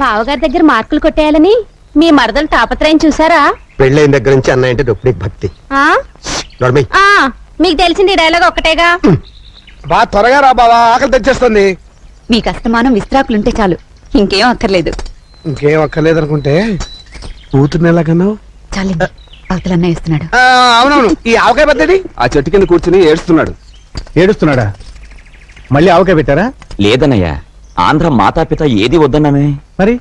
బావగారి దగ్గర మార్కులు కొట్టేయాలని మీ మరదలు తాపత్రయం చూసారా? పెళ్ళైన దగ్గర నుంచి అన్నయ్య అంటే రుక్మిణికి భక్తి. ఆ నోర్మి. ఆ మీకు తెలిసింది డైలాగ్ ఒక్కటేగా. బాగా త్వరగా రా బావా, ఆకలి తెచ్చేస్తుంది. మీకు అస్తమానం విస్త్రాకులుంటే చాలు, ఇంకేం అక్కర్లేదు. ఇంకేం అక్కర్లేదు అనుకుంటే కూతుర్ని ఎలాగన్నావు? చాలండి, అవతలన్నా ఇస్తున్నాడు. అవునవును, ఈ ఆవకాయ పద్ధతి ఆ చెట్టు కింద కూర్చుని ఏడుస్తున్నాడు. ఏడుస్తున్నాడా? మళ్ళీ ఆవకాయ పెట్టారా? లేదన్నయ్య, ఆంధ్ర మాతాపిత ఏది వద్దన్నానే. మరి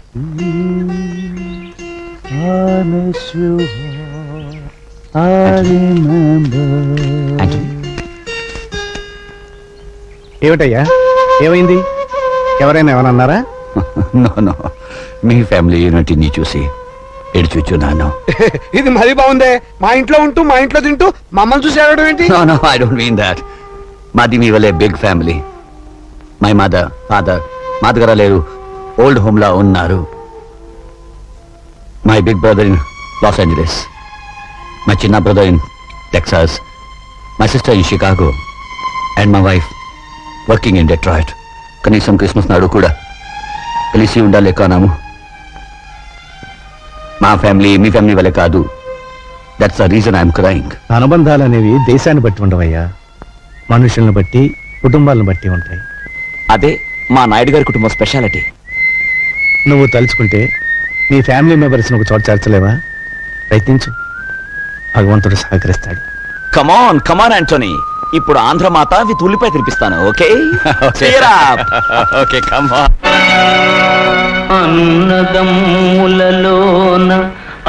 ఆంటనీ, ఏమిటయ్యా, ఏమైంది? ఎవరైనా ఏమన్నారా? నో నో, మీ ఫ్యామిలీ యూనిటీని చూసి ఎడుచుచున్నాను. ఇది మరీ బాగుందే. మా ఇంట్లో ఉంటూ మా ఇంట్లో తింటూ మమ్మల్ని చూసి ఏడవడం ఏంటి? No no, I don't mean that. మాది మీ వల్లే big family. My mother, father మా దగ్గర లేరు, ఓల్డ్ హోమ్ లా ఉన్నారు. My big brother in Los Angeles, my చిన్న brother in Texas, my sister in Chicago and my wife working in Detroit. కనీసం క్రిస్మస్ నాడు కూడా కలిసి ఉండలేకనాము. మా ఫ్యామిలీ మీ ఫ్యామిలీ వల్లే కాదు. That's the reason I'm crying. అనుబంధాలు అనేవి దేశాన్ని బట్టి ఉండవయ్యా, మనుషులను బట్టి, కుటుంబాలను బట్టి ఉంటాయి. అదే మా నాయుడు గారి కుటుంబం స్పెషాలిటీ. నువ్వు తలుచుకుంటే నీ ఫ్యామిలీ మెంబర్స్ని ఒక చోట చేర్చలేవా? ప్రయత్నించు, భగవంతుడు సహకరిస్తాడు. కమాన్ కమాన్ ఆంటోనీ, ఇప్పుడు ఆంధ్ర మాత విత్ ఉల్లిపాయ తినిపిస్తాను. Okay okay come on. అన్నదమ్ములలోన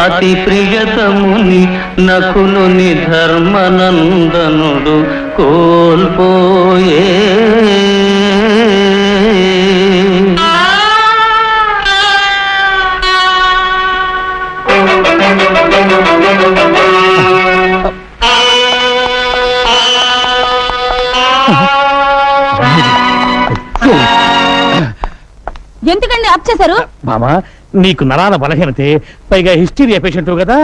అతి ప్రియతముని నకులుని ధర్మనందనుడు కోల్పోయే. ఎందుకండి ఆప్ చేశారు? మామా, నీకు నరాల బలహీనతే, పైగా హిస్టీరియా పేషెంట్ కదా,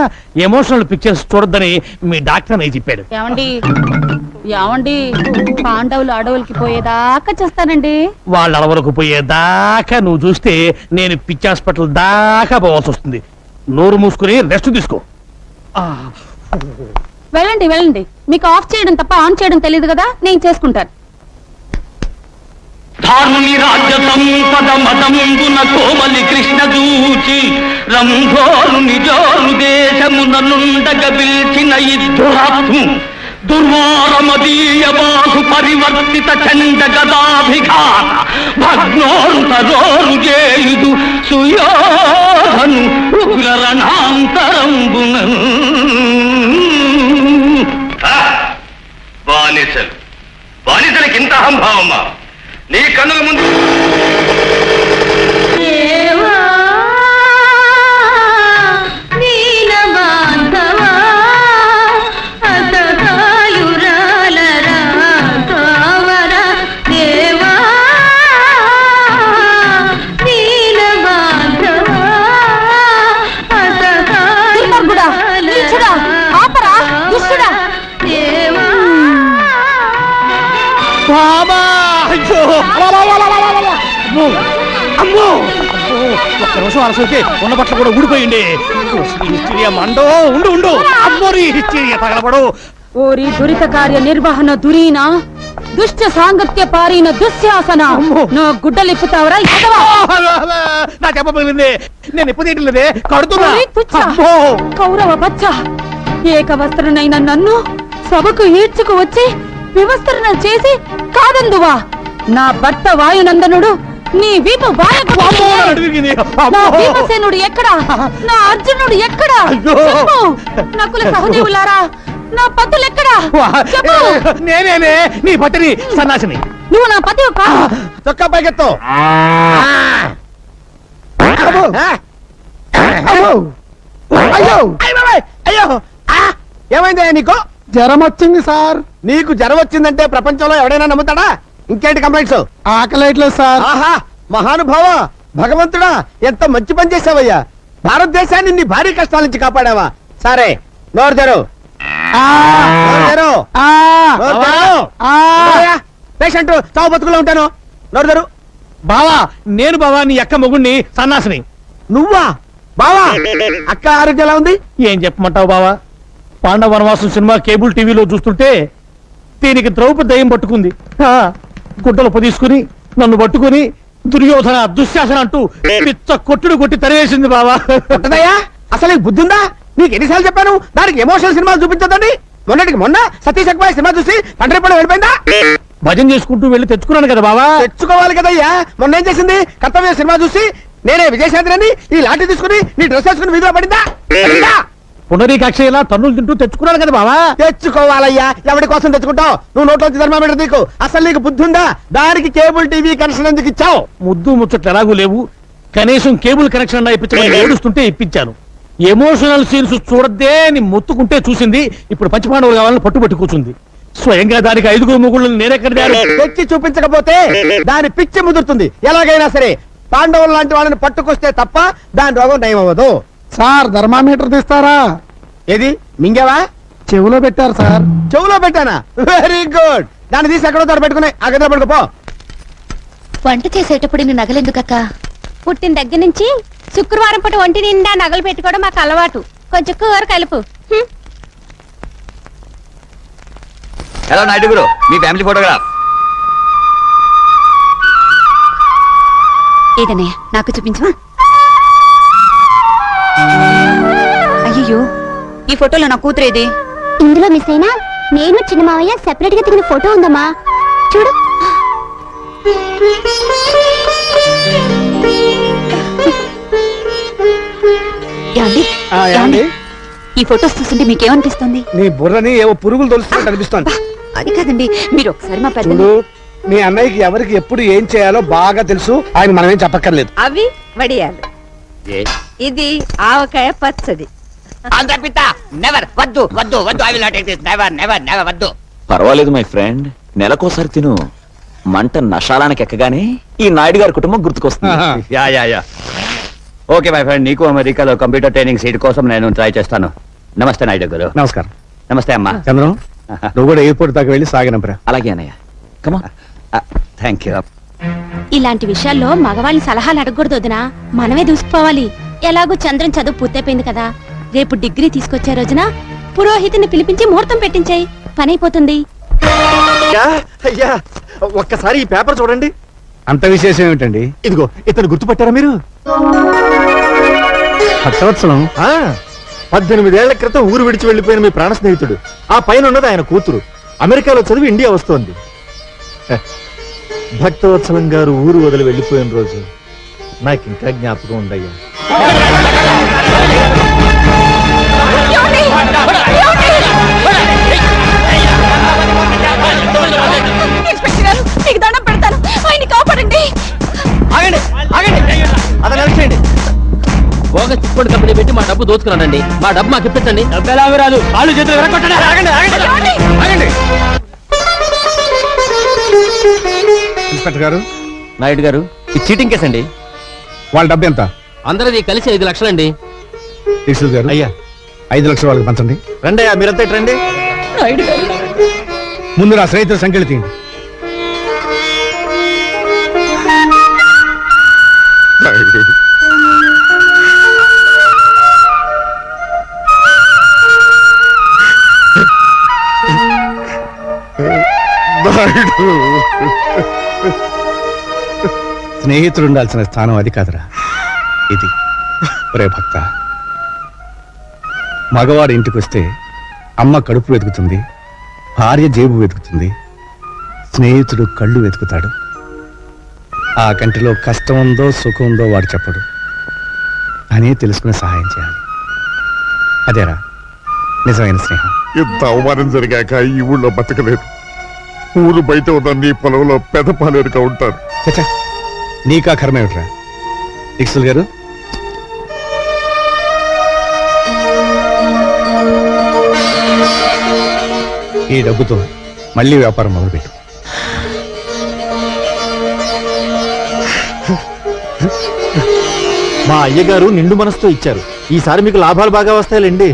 ఎమోషనల్ పిక్చర్స్ చూడొద్దని మీ డాక్టర్ అని చెప్పాడు. ఏమండి ఏమండి, పాండవులు అడవులకి పోయేదాకా చేస్తానండి. వాళ్ళ అడవులకు పోయేదాకా నువ్వు చూస్తే నేను పిచ్చి హాస్పిటల్ దాకా పోవాల్సి వస్తుంది. నోరు మూసుకుని రెస్ట్ తీసుకో. వెళ్ళండి వెళ్ళండి, మీకు ఆఫ్ చేయడం తప్ప ఆన్ చేయడం తెలియదు కదా, నేను చేసుకుంటాను. ధార్మి రాజ్య సంపద మదంబున కోమలి కృష్ణ దూచి రంభోరు నిజోరు దేశమున నుండగ పిల్చిన ఇద్దురాత్ము దుర్వారమదీయ బాహు పరివర్తిత చండ గదాభిఘాత భగ్నోరు తరోరు చేయుదు సుయోధను ఉగ్ర రణాంతరంబున. బానిసలు బానిసలకి ఇంత అహంభావమా? నీ కన్నుల ముందు ఒక్క నిమిషం అరసైతే ఉన్న బట్టలు కూడా ఊడిపోయింది. హిస్టీరియా మండో, ఉండు ఉండు, అమ్మోరి హిస్టీరియా తగలబడు. ఓరి దురిత కార్య నిర్వహణ దురీన దుష్ట సాంగత్య పారిన దుశ్శాసన, నా గుడ్డలిప్పుతావరా? నా చెప్పబోయింది, నేను ఎప్పుడు తీయట్లేదే, కడుతున్నా. కౌరవ బచ్చ, ఏక వస్త్రనైన నన్ను సభకు ఈడ్చుకు వచ్చి వివస్త్రణ చేసి కాదందువా? నా భర్త వాయునందనుడు నీ వీపు నా భీమసేనుడు ఎక్కడా? నా అర్జునుడు ఎక్కడా? నకుల సహదేవులారా, నా పతులు ఎక్కడా? నేనేనే నీ పతిని, సన్నాసిని. నువ్వు నా పతి చొక్కా పైకెత్తు. అయ్యో, ఏమైంది నీకు? జ్వరం వచ్చింది సార్. నీకు జ్వరం వచ్చిందంటే ప్రపంచంలో ఎవడైనా నమ్ముతాడా? ఇంకేంటి కంప్లైంట్స్? ఆకలేట్లేదు సార్. ఆహా, మహానుభావ, భగవంతుడా, ఎంత మంచి పని చేసావయ్యా. భారతదేశాన్ని నీ భారీ కష్టాల నుంచి కాపాడావా? సరే, నోరు తెరు. పేషెంట్ చావు బతుకులో ఉంటాను. నోరు తెరు. బావా, నేను బావా నీ అక్క మొగుణ్ణి, సన్నాసిని. నువ్వా బావా? అక్క ఆరోగ్యం ఎలా ఉంది? ఏం చెప్పమంటావు బావా? పాండవ వనవాసం సినిమా కేబుల్ టీవీలో చూస్తుంటే దీనికి ద్రౌపది దయ్యం పట్టుకుంది. గుడ్డలు పొదీసుకుని నన్ను పట్టుకుని దుర్యోధన దుశ్శాసన అంటూ పిచ్చ కొట్టుడు కొట్టి తరివేసింది బావా. ఉంటదయ్యా, అసలు నీకు బుద్ధి ఉందా? నీకు ఎన్నిసార్లు చెప్పాను దానికి ఎమోషనల్ సినిమాలు చూపించొద్దని? మొన్న సతీష్ అక్బాయ్ సినిమా చూసి తండ్రి పడి వెళ్ళిపోయిందా? భజన చేసుకుంటూ వెళ్ళి తెచ్చుకున్నాను కదా బావా. తెచ్చుకోవాలి కదయ్యా. మొన్న ఏం చేసింది? కర్తవ్య సినిమా చూసి నేనే విజయశాంతిని ఈ లాఠీ తీసుకుని నీ డ్రెస్ వేసుకుని వీధిలో పడిందా? పునరీకాక్ష ఇలా తన్నులు తింటూ తెచ్చుకున్నాను కదా బావా. తెచ్చుకోవాలయ్యా. ఎవరి కోసం తెచ్చుకుంటావు? నువ్వు నోట్లోంచి థర్మామీటర్ నీకు అసలు నీకు బుద్ధి ఉందా? దానికి కేబుల్ టీవీ కనెక్షన్ ఎందుకు ఇచ్చావు? ముద్దు ముచ్చట్లు ఎలాగూ లేవు, కనీసం కేబుల్ కనెక్షన్ అన్నా ఇప్పించమని ఏడుస్తుంటే ఇప్పించాను. ఎమోషనల్ సీన్స్ చూడద్దే అని మొత్తుకుంటే చూసింది. ఇప్పుడు పంచపాండవులు కావాలని పట్టుబట్టి కూర్చుంది. స్వయంగా దానికి 5 ముగ్గుళ్ళు నేనెక్కడ తెచ్చి చూపించకపోతే దాని పిచ్చి ముదురుతుంది. ఎలాగైనా సరే పాండవులు లాంటి వాళ్ళని పట్టుకొస్తే తప్ప దాని రోగం నయం అవ్వదు. సార్ థర్మామీటర్ తీస్తారా? ఏది మింగేవా? చెవులో పెట్టారు సార్. చెవులో పెట్టానా? Very good. దాన్ని తీసి ఎక్కడో తోట పెట్టుకుని ఆ గదిలో పడుకోపో. వంట చేసేటప్పుడు నీ నగలెందుకక్క? పుట్టిన దగ్గర నుంచి శుక్రవారం పూట ఒంటి నిండా నగలు పెట్టుకోవడం మాకు అలవాటు. కొంచెం కూర కలుపు. హలో నాయుడు గురు, మీ ఫ్యామిలీ ఫోటోగ్రాఫ్. ఏదన్నయ్య నాకు చూపించవా? అయ్యో, ఈ ఫోటోలో నా కూతురేది? ఇందులో మిస్ అయినా నేను చిన్న మావయ్య సెపరేట్ గా దిగిన ఫోటో ఉందమ్మా, చూడు. ఏమండి? ఏమండి? ఈ ఫోటోస్ చూస్తుంటే మీకేమనిపిస్తుంది? నీ బుర్రని ఏవో పురుగులు తొలుస్తున్నట్టు అనిపిస్తోంది. అది కాదండి, మీరు ఒకసారి మా పెద్ద చూడు, మీ అన్నయ్యకి ఎవరికి ఎప్పుడు ఏం చేయాలో బాగా తెలుసు. ఆయన మనమేం చెప్పక్కర్లేదు. అవి వడియాలు, ఇది ఆవకాయ పచ్చడి. నెవర్ వద్దు వద్దు వద్దు. I will not take this. Never never never వద్దు. పర్వాలేదు మై ఫ్రెండ్, నెలకోసారి తిను. మంట నషాలానికి ఎక్కగానే ఈ నాయుడు గారి కుటుంబం గుర్తుకొస్తుంది. Yeah yeah yeah. Okay my friend, నీకు అమెరికాలో కంప్యూటర్ ట్రైనింగ్ సీట్ కోసం నేను ట్రై చేస్తాను. నమస్తే నాయుడు గారు. నమస్కారం. నమస్తే అమ్మా. చంద్రం, నువ్వు కూడా ఎయిర్పోర్ట్ దాకా వెళ్ళి సాగినంపరా. అలాగే అన్నయ్య. కమా. Thank you. ఇలాంటి విషయాల్లో మగవాళ్ళని సలహాలు అడగకూడదు వదినా, మనమే దూసుకుపోవాలి. ఎలాగో చంద్రం చదువు పూర్తయిపోయింది కదా, రేపు డిగ్రీ తీసుకొచ్చే రోజున పురోహితుని పిలిపించి ముహూర్తం పెట్టించాయి, పని అయిపోతుంది. అయ్యా, ఒక్కసారి ఈ పేపర్ చూడండి. అంత విశేషం ఏమిటండి? ఇదిగో, ఇతను గుర్తుపట్టారా మీరు? భక్తవత్సలం. 18 ఏళ్ల క్రితం ఊరు విడిచి వెళ్లిపోయిన మీ ప్రాణ స్నేహితుడు. ఆ పైన ఉన్నది ఆయన కూతురు. అమెరికాలో చదివి ఇండియా వస్తోంది. భక్తవత్సలం గారు ఊరు వదిలి వెళ్లిపోయిన రోజు నాకు ఇంకా జ్ఞాపకం ఉందయ్యా. మీకు దండం పెడతాను, ఆయన్ని కాపాడండి. ఆగండి ఆగండి, అతను అరెస్ట్ బోగ చిక్కుడు కంపెనీ పెట్టి మా డబ్బు దోచుకున్నానండి. మా డబ్బు మాకు ఇప్పించండి. డబ్బు ఎలా రాదు, కాళ్ళు చేతులు విరగొట్టండి. ఆగండి ఆగండి ఆగండి. ఇన్స్పెక్టర్ గారు, నాయుడు గారు, ఇది చీటింగ్ కేసు అండి. వాళ్ళ డబ్బు ఎంత? అందరిది కలిసి 5 లక్షలండి. ఇన్స్పెక్టర్ గారు, అయ్యా 5 లక్షలు వాళ్ళకి పంచండి. రండి అయ్యా, మీరంతా ఇటు రండి. ముందు నా స్నేహితుల సంఖ్యలు తీయండి. స్నేహితుడు ఉండాల్సిన స్థానం అది కాదురా, ఇది. ఒరే భక్త, మగవాడు ఇంటికి వస్తే అమ్మ కడుపు వెతుకుతుంది, భార్య జేబు వెతుకుతుంది, స్నేహితుడు కళ్ళు వెతుకుతాడు. ఆ కంటిలో కష్టం ఉందో సుఖం ఉందో వాడు చెప్పడు, అని తెలుసుకుని సహాయం చేయాలి. అదేరా నిజమైన స్నేహం. ఇంత అవమానం జరిగాక ఈ ఊళ్ళో బతకలేదు. ఊరు బయట ఉన్న నీ పొలంలో పెదపాలేరుగా ఉంటారు. చచ్చా, నీకా కర్మేమిట్రా. ఇక్సుల్ గారు, ఈ డబ్బుతో మళ్ళీ వ్యాపారం మొదలుపెట్టు. మా అయ్యగారు నిండు మనసుతో ఇచ్చారు. ఈసారి మీకు లాభాలు బాగా వస్తాయిలేండి.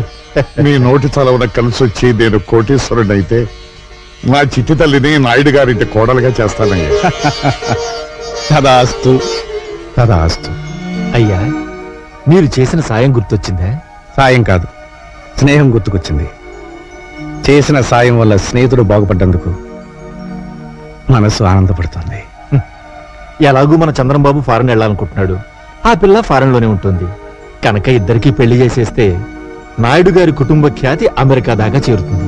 నీ నోటి చలవన కలిసి వచ్చి నేను కోటీశ్వరుడైతే నా చిట్టి తల్లిని నాయుడు గారింటి కోడలుగా చేస్తానయ్యా. తదాస్తు తదాస్తు. అయ్యా, మీరు చేసిన సాయం గుర్తొచ్చిందా? సాయం కాదు, స్నేహం గుర్తుకొచ్చింది. చేసిన సాయం వల్ల స్నేహితుడు బాగుపడ్డందుకు మనసు ఆనందపడుతుంది. ఎలాగూ మన చంద్రంబాబు ఫారెన్ వెళ్ళాలనుకుంటున్నాడు, ఆ పిల్ల ఫారెన్ లోనే ఉంటుంది కనుక ఇద్దరికీ పెళ్లి చేసేస్తే నాయుడు గారి కుటుంబ ఖ్యాతి అమెరికా దాకా చేరుతుంది.